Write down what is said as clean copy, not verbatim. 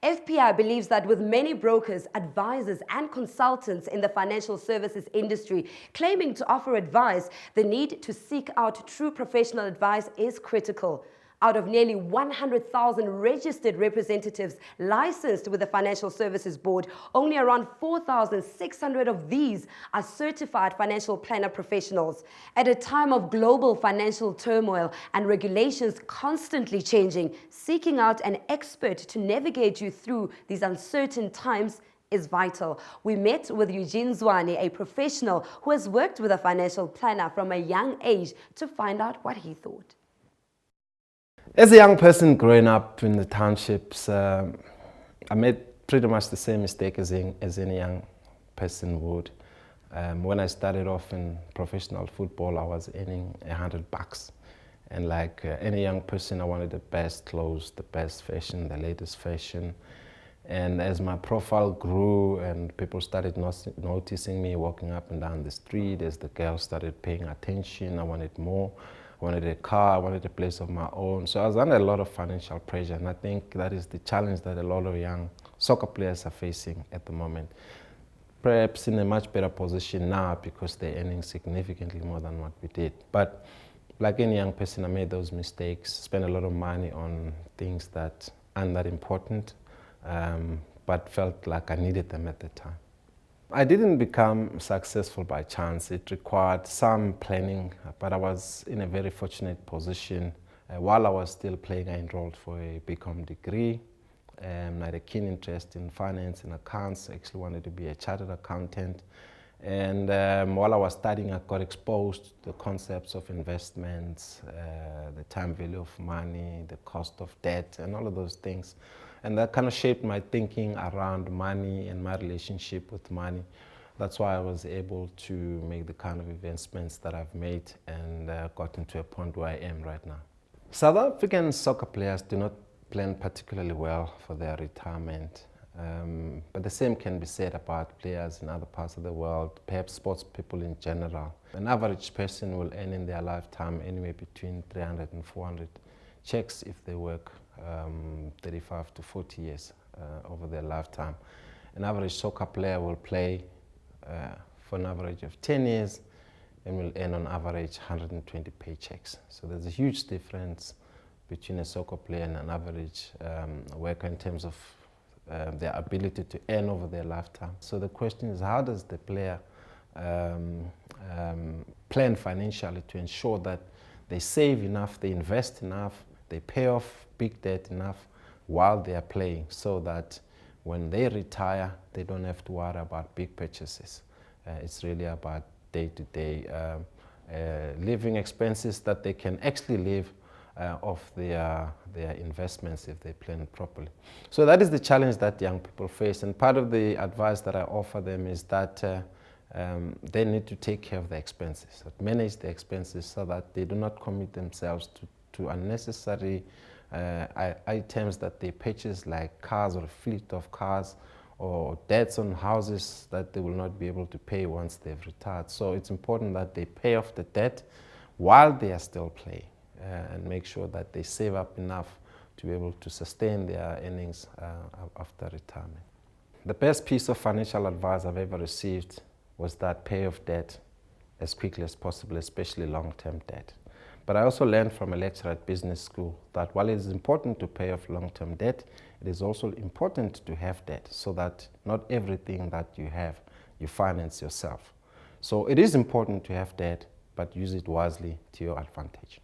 FPI believes that with many brokers, advisors and consultants in the financial services industry claiming to offer advice, the need to seek out true professional advice is critical. Out of nearly 100,000 registered representatives licensed with the Financial Services Board, only around 4,600 of these are certified financial planner professionals. At a time of global financial turmoil and regulations constantly changing, seeking out an expert to navigate you through these uncertain times is vital. We met with Eugene Zwane, a professional who has worked with a financial planner from a young age, to find out what he thought. As a young person growing up in the townships, I made pretty much the same mistake as any young person would. When I started off in professional football, I was earning $100. And like any young person, I wanted the best clothes, the best fashion, the latest fashion. And as my profile grew and people started noticing me walking up and down the street, as the girls started paying attention, I wanted more. I wanted a car, I wanted a place of my own. So I was under a lot of financial pressure, and I think that is the challenge that a lot of young soccer players are facing at the moment. Perhaps in a much better position now because they're earning significantly more than what we did. But like any young person, I made those mistakes, spent a lot of money on things that aren't that important, but felt like I needed them at the time. I didn't become successful by chance. It required some planning, but I was in a very fortunate position. While I was still playing, I enrolled for a BCom degree. I had a keen interest in finance and accounts. I actually wanted to be a chartered accountant. And while I was studying, I got exposed to the concepts of investments, the time value of money, the cost of debt, and all of those things. And that kind of shaped my thinking around money and my relationship with money. That's why I was able to make the kind of investments that I've made and gotten to a point where I am right now. South African soccer players do not plan particularly well for their retirement. But the same can be said about players in other parts of the world, perhaps sports people in general. An average person will earn in their lifetime anywhere between 300 and 400 checks if they work 35 to 40 years over their lifetime. An average soccer player will play for an average of 10 years and will earn on average 120 paychecks. So there's a huge difference between a soccer player and an average worker in terms of their ability to earn over their lifetime. So the question is, how does the player plan financially to ensure that they save enough, they invest enough, they pay off big debt enough while they are playing, so that when they retire, they don't have to worry about big purchases. It's really about day-to-day living expenses that they can actually live off their investments if they plan properly. So that is the challenge that young people face, and part of the advice that I offer them is that they need to take care of their expenses, manage their expenses so that they do not commit themselves to unnecessary items that they purchase, like cars or a fleet of cars, or debts on houses that they will not be able to pay once they've retired. So it's important that they pay off the debt while they are still playing and make sure that they save up enough to be able to sustain their earnings after retirement. The best piece of financial advice I've ever received was that pay off debt as quickly as possible, especially long-term debt. But I also learned from a lecturer at business school that while it is important to pay off long-term debt, it is also important to have debt so that not everything that you have, you finance yourself. So it is important to have debt, but use it wisely to your advantage.